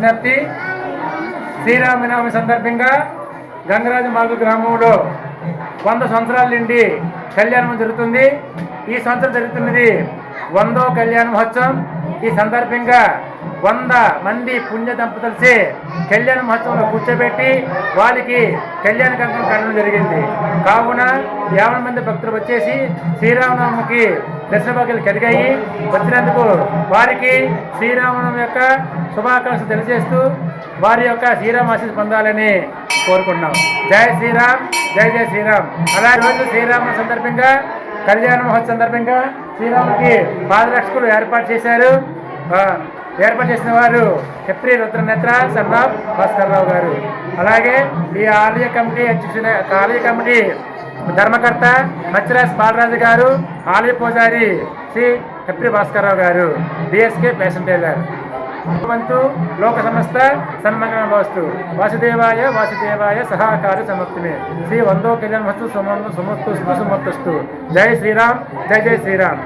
దర్శనార్థి శ్రీరామనవమి సందర్భంగా గంగరాజు మార్గు గ్రామంలో 100 సంవత్సరాల నుండి కళ్యాణం జరుగుతుంది. ఈ సంవత్సరం జరుగుతున్నది 100వ కళ్యాణ మహోత్సవం. ఈ సందర్భంగా 100 మంది పుణ్య దంపతులచే కళ్యాణ మహోత్సవంలో కూర్చోబెట్టి వాళ్ళకి కళ్యాణ కంకణం కట్టడం జరిగింది. కావున 50 మంది భక్తులు వచ్చేసి శ్రీరామనవమికి దర్శన భాగ్యాలు కలిగాయి. వచ్చినందుకు వారికి శ్రీరామనవమి యొక్క శుభాకాంక్షలు తెలియజేస్తూ వారి యొక్క శ్రీరామ ఆశీస్సు పొందాలని కోరుకుంటున్నాం. జై శ్రీరామ్, జై జై శ్రీరామ్. అలాగే రోజు శ్రీరామ సందర్భంగా కళ్యాణ మహోత్సవం సందర్భంగా శ్రీరాముడికి పాదరక్షకులు ఏర్పాటు చేశారు. ఏర్పాటు చేసిన వారు క్షత్రియ రుద్రనేత్ర సర్రాబ్ భాస్కర్రావు గారు. అలాగే ఈ ఆలయ కమిటీ ధర్మకర్త మచ్చిరాజ్ బాలరాజు గారు, ఆలయ పూజారి శ్రీ క్షత్రియ భాస్కర్రావు గారు, డిఎస్కే ఫ్యాషన్ టైలర్. వంతు లోక సమస్త సన్మంగళం భవస్తు. వాసుదేవాయ వాసుదేవాయ సహకార సమక్తిమే. శ్రీ 100వ కళ్యాణ మహోత్సవ సమస్తు. జై శ్రీరామ్, జై జై శ్రీరామ్.